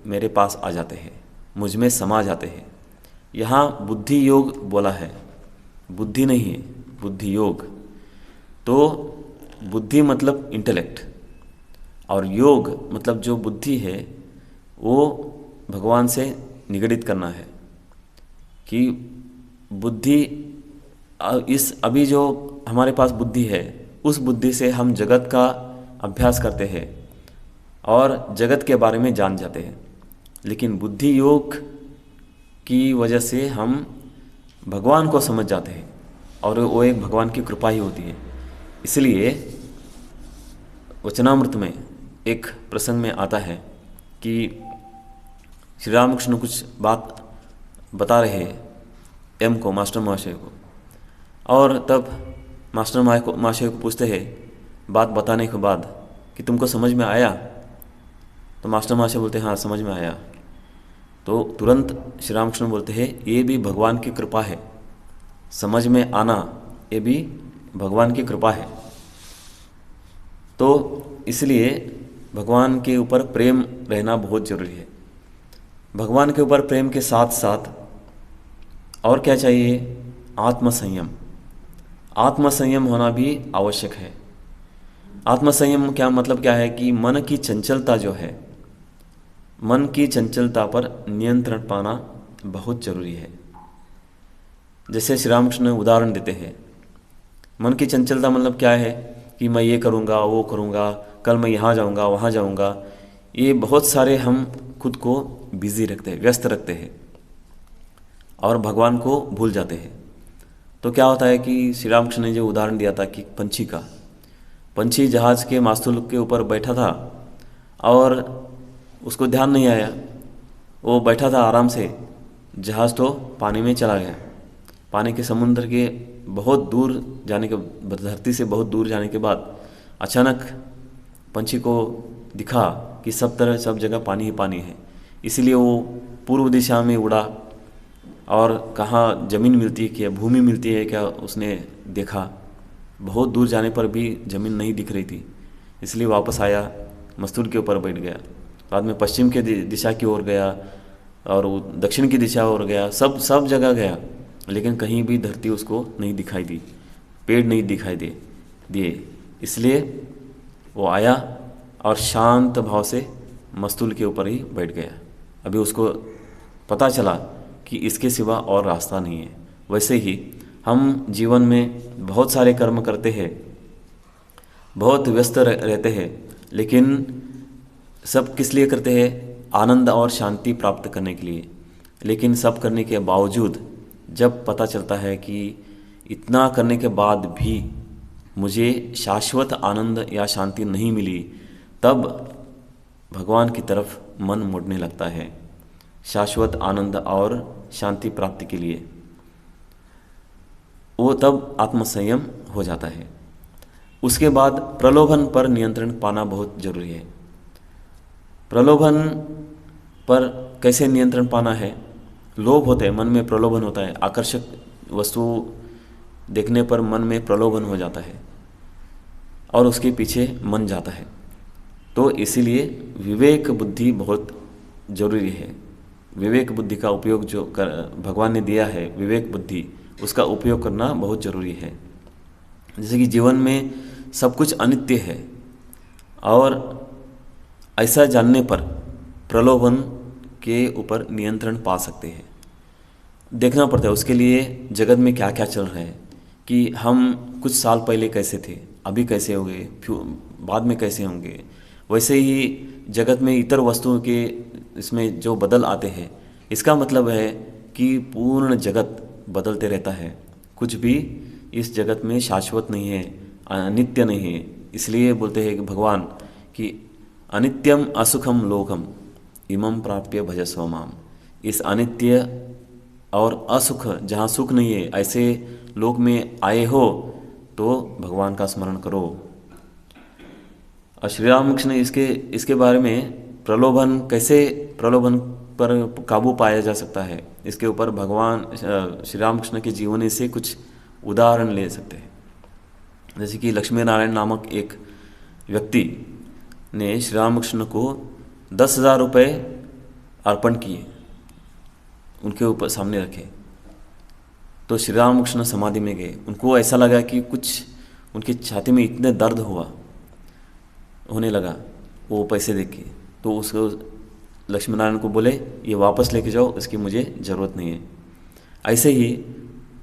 मेरे पास आ जाते हैं, मुझ में समा जाते हैं। यहाँ बुद्धि योग बोला है, बुद्धि नहीं है, बुद्धि योग। तो बुद्धि मतलब इंटेलेक्ट और योग मतलब जो बुद्धि है वो भगवान से निगडित करना है कि बुद्धि इस अभी जो हमारे पास बुद्धि है उस बुद्धि से हम जगत का अभ्यास करते हैं और जगत के बारे में जान जाते हैं। लेकिन बुद्धि योग की वजह से हम भगवान को समझ जाते हैं और वो एक भगवान की कृपा ही होती है। इसलिए वचनामृत में एक प्रसंग में आता है कि श्री रामकृष्ण कुछ बात बता रहे एम को, मास्टर महाशय को, और तब मास्टर महाशय को पूछते हैं बात बताने के बाद कि तुमको समझ में आया? तो मास्टर महाशय बोलते हैं हाँ समझ में आया। तो तुरंत श्री रामकृष्ण बोलते हैं ये भी भगवान की कृपा है, समझ में आना ये भी भगवान की कृपा है। तो इसलिए भगवान के ऊपर प्रेम रहना बहुत ज़रूरी है। भगवान के ऊपर प्रेम के साथ साथ और क्या चाहिए? आत्मसंयम। आत्मसंयम होना भी आवश्यक है। आत्मसंयम क्या मतलब क्या है कि मन की चंचलता जो है, मन की चंचलता पर नियंत्रण पाना बहुत ज़रूरी है। जैसे श्री रामकृष्ण उदाहरण देते हैं, मन की चंचलता मतलब क्या है कि मैं ये करूँगा वो करूँगा, कल मैं यहाँ जाऊँगा वहाँ जाऊँगा। ये बहुत सारे हम खुद को बिजी रखते हैं, व्यस्त रखते हैं और भगवान को भूल जाते हैं। तो क्या होता है कि श्री रामकृष्ण ने जो उदाहरण दिया था कि पंछी का, पंछी जहाज़ के मास्तूल के ऊपर बैठा था और उसको ध्यान नहीं आया, वो बैठा था आराम से, जहाज़ तो पानी में चला गया। पानी के समुद्र के बहुत दूर जाने के, धरती से बहुत दूर जाने के बाद अचानक पंछी को दिखा कि सब जगह पानी ही पानी है। इसीलिए वो पूर्व दिशा में उड़ा और कहाँ ज़मीन मिलती है क्या, भूमि मिलती है क्या, उसने देखा। बहुत दूर जाने पर भी ज़मीन नहीं दिख रही थी, इसलिए वापस आया, मस्तूल के ऊपर बैठ गया। बाद में पश्चिम के दिशा की ओर गया और वो दक्षिण की दिशा ओर गया, सब जगह गया, लेकिन कहीं भी धरती उसको नहीं दिखाई दी, पेड़ नहीं दिखाई दिए। इसलिए वो आया और शांत भाव से मस्तूल के ऊपर ही बैठ गया। अभी उसको पता चला कि इसके सिवा और रास्ता नहीं है। वैसे ही हम जीवन में बहुत सारे कर्म करते हैं, बहुत व्यस्त रहते हैं, लेकिन सब किस लिए करते हैं? आनंद और शांति प्राप्त करने के लिए। लेकिन सब करने के बावजूद जब पता चलता है कि इतना करने के बाद भी मुझे शाश्वत आनंद या शांति नहीं मिली, तब भगवान की तरफ मन मुड़ने लगता है शाश्वत आनंद और शांति प्राप्ति के लिए। वो तब आत्मसंयम हो जाता है। उसके बाद प्रलोभन पर नियंत्रण पाना बहुत जरूरी है। प्रलोभन पर कैसे नियंत्रण पाना है? लोभ होते हैं, मन में प्रलोभन होता है, आकर्षक वस्तु देखने पर मन में प्रलोभन हो जाता है और उसके पीछे मन जाता है। तो इसीलिए विवेक बुद्धि बहुत जरूरी है। विवेक बुद्धि का उपयोग जो भगवान ने दिया है, विवेक बुद्धि, उसका उपयोग करना बहुत जरूरी है। जैसे कि जीवन में सब कुछ अनित्य है और ऐसा जानने पर प्रलोभन के ऊपर नियंत्रण पा सकते हैं। देखना पड़ता है उसके लिए जगत में क्या क्या चल रहा है, कि हम कुछ साल पहले कैसे थे, अभी कैसे हो गए, बाद में कैसे होंगे। वैसे ही जगत में इतर वस्तुओं के इसमें जो बदल आते हैं, इसका मतलब है कि पूर्ण जगत बदलते रहता है। कुछ भी इस जगत में शाश्वत नहीं है, अनित्य नहीं है। इसलिए बोलते हैं कि भगवान कि अनित्यम असुखम लोकम इमं प्राप्य भजस्व माम। इस अनित्य और असुख, जहाँ सुख नहीं है, ऐसे लोक में आए हो तो भगवान का स्मरण करो। और श्री रामकृष्ण ने इसके बारे में कैसे प्रलोभन पर काबू पाया जा सकता है, इसके ऊपर भगवान श्री रामकृष्ण के जीवनी से कुछ उदाहरण ले सकते हैं। जैसे कि लक्ष्मी नारायण नामक एक व्यक्ति ने श्री रामकृष्ण को 10,000 रुपये अर्पण किए, उनके ऊपर सामने रखे। तो श्री रामकृष्ण समाधि में गए। उनको ऐसा लगा कि कुछ उनकी छाती में इतने दर्द होने लगा वो पैसे देख के। तो उसको लक्ष्मी नारायण को बोले, ये वापस लेके जाओ, इसकी मुझे ज़रूरत नहीं है। ऐसे ही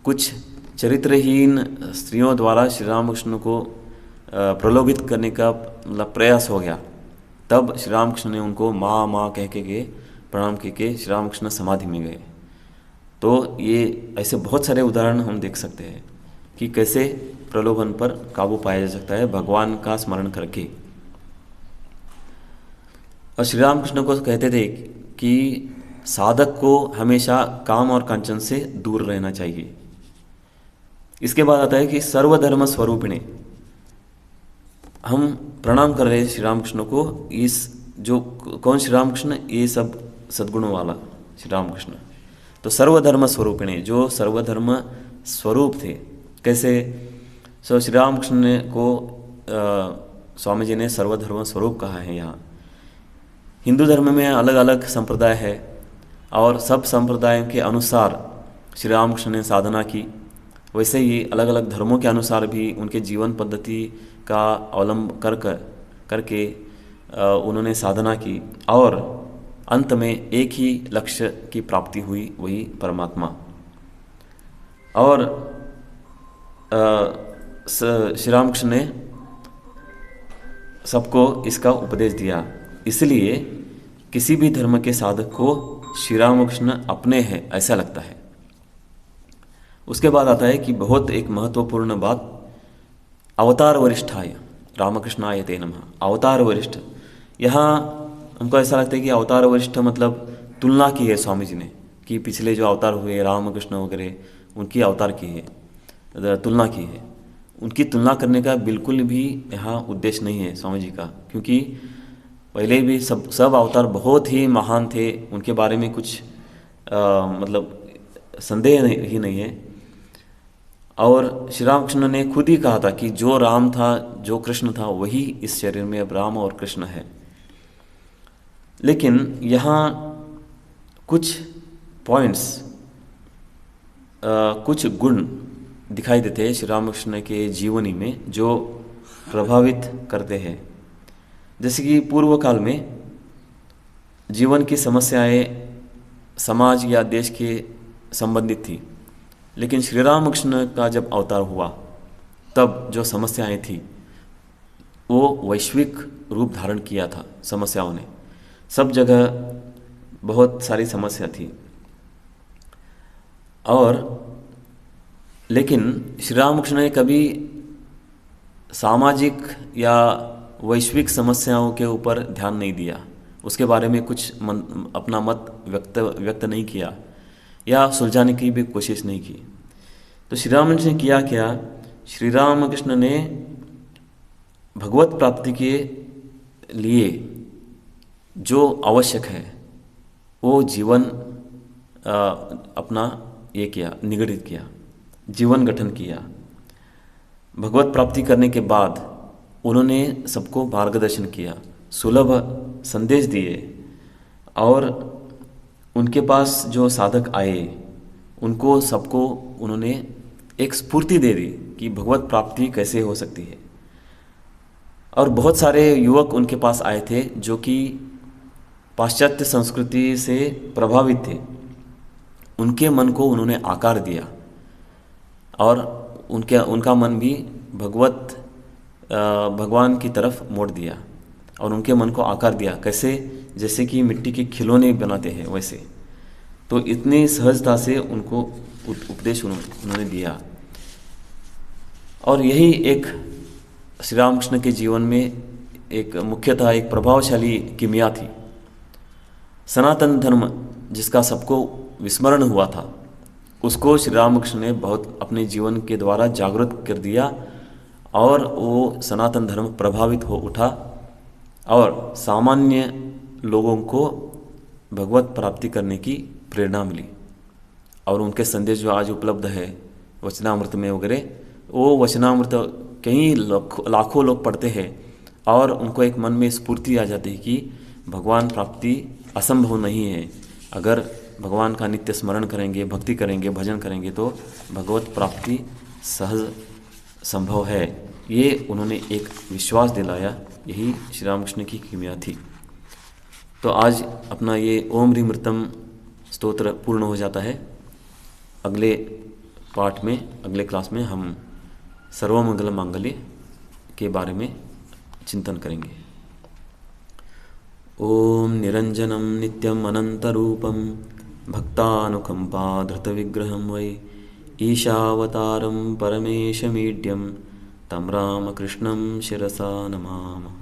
कुछ चरित्रहीन स्त्रियों द्वारा श्री रामकृष्ण को प्रलोभित करने का मतलब प्रयास हो गया। तब श्री रामकृष्ण ने उनको माँ माँ कह के प्रणाम करके श्री रामकृष्ण समाधि में गए। तो ये ऐसे बहुत सारे उदाहरण हम देख सकते हैं कि कैसे प्रलोभन पर काबू पाया जा सकता है भगवान का स्मरण करके। और श्री रामकृष्ण को कहते थे कि साधक को हमेशा काम और कांचन से दूर रहना चाहिए। इसके बाद आता है कि सर्वधर्म स्वरूपिणे। हम प्रणाम कर रहे हैं श्री रामकृष्ण को। इस जो कौन श्री रामकृष्ण, ये सब सद्गुणों वाला श्री रामकृष्ण। तो सर्वधर्म स्वरूपिणे, जो सर्वधर्म स्वरूप थे। कैसे? श्री रामकृष्ण को स्वामी जी ने सर्वधर्म स्वरूप कहा है। यहाँ हिंदू धर्म में अलग अलग संप्रदाय है और सब संप्रदायों के अनुसार श्री रामकृष्ण ने साधना की। वैसे ही अलग अलग धर्मों के अनुसार भी उनके जीवन पद्धति का अवलंब करके उन्होंने साधना की और अंत में एक ही लक्ष्य की प्राप्ति हुई, वही परमात्मा। और श्री रामकृष्ण ने सबको इसका उपदेश दिया। इसलिए किसी भी धर्म के साधक को श्री रामकृष्ण अपने हैं ऐसा लगता है। उसके बाद आता है कि बहुत एक महत्वपूर्ण बात, अवतार वरिष्ठाय रामकृष्णाय ते नमः। अवतार वरिष्ठ, यहाँ हमको ऐसा लगता है कि अवतार वरिष्ठ मतलब तुलना की है स्वामी जी ने, कि पिछले जो अवतार हुए रामकृष्ण वगैरह, उनकी अवतार की है, तुलना की है। उनकी तुलना करने का बिल्कुल भी यहाँ उद्देश्य नहीं है स्वामी जी का, क्योंकि पहले भी सब अवतार बहुत ही महान थे। उनके बारे में कुछ मतलब संदेह ही नहीं है। और श्री रामकृष्ण ने खुद ही कहा था कि जो राम था, जो कृष्ण था, वही इस शरीर में अब राम और कृष्ण है। लेकिन यहाँ कुछ पॉइंट्स, कुछ गुण दिखाई देते हैं श्री रामकृष्ण के जीवनी में जो प्रभावित करते हैं। जैसे कि पूर्व काल में जीवन की समस्याएं समाज या देश के संबंधित थी, लेकिन श्री रामकृष्ण का जब अवतार हुआ तब जो समस्याएं थी वो वैश्विक रूप धारण किया था। समस्याओं ने सब जगह बहुत सारी समस्या थी और लेकिन श्री रामकृष्ण ने कभी सामाजिक या वैश्विक समस्याओं के ऊपर ध्यान नहीं दिया, उसके बारे में कुछ अपना मत व्यक्त नहीं किया या सुलझाने की भी कोशिश नहीं की। तो श्री रामकृष्ण ने किया क्या? श्री रामकृष्ण ने भगवत प्राप्ति के लिए जो आवश्यक है वो जीवन अपना ये किया, निगडित किया, जीवन गठन किया। भगवत प्राप्ति करने के बाद उन्होंने सबको मार्गदर्शन किया, सुलभ संदेश दिए, और उनके पास जो साधक आए उनको सबको उन्होंने एक स्फूर्ति दे दी कि भगवत प्राप्ति कैसे हो सकती है। और बहुत सारे युवक उनके पास आए थे जो कि पाश्चात्य संस्कृति से प्रभावित थे, उनके मन को उन्होंने आकार दिया और उनका मन भी भगवान की तरफ मोड़ दिया और उनके मन को आकार दिया। कैसे? जैसे कि मिट्टी के खिलौने बनाते हैं वैसे। तो इतनी सहजता से उनको उपदेश उन्होंने दिया। और यही एक श्री रामकृष्ण के जीवन में एक मुख्यतः एक प्रभावशाली किमिया थी। सनातन धर्म जिसका सबको विस्मरण हुआ था, उसको श्री रामकृष्ण ने बहुत अपने जीवन के द्वारा जागृत कर दिया और वो सनातन धर्म प्रभावित हो उठा और सामान्य लोगों को भगवत प्राप्ति करने की प्रेरणा मिली। और उनके संदेश जो आज उपलब्ध है वचनामृत में वगैरह, वो वचनामृत कई लाखों लोग पढ़ते हैं और उनको एक मन में स्फूर्ति आ जाती है कि भगवान प्राप्ति असंभव नहीं है। अगर भगवान का नित्य स्मरण करेंगे, भक्ति करेंगे, भजन करेंगे तो भगवत प्राप्ति सहज संभव है। ये उन्होंने एक विश्वास दिलाया। यही श्री रामकृष्ण की किमिया थी। तो आज अपना ये ओम ह्रीमृतम स्तोत्र पूर्ण हो जाता है। अगले पाठ में, अगले क्लास में हम सर्वमंगल मांगल्य के बारे में चिंतन करेंगे। ओम निरंजनम नित्यम अनंतरूपम भक्तानुकंपा धृतविग्रहं वै ईशावतारं परमेशमीड्यं तं रामकृष्णं शिरसा नमामः।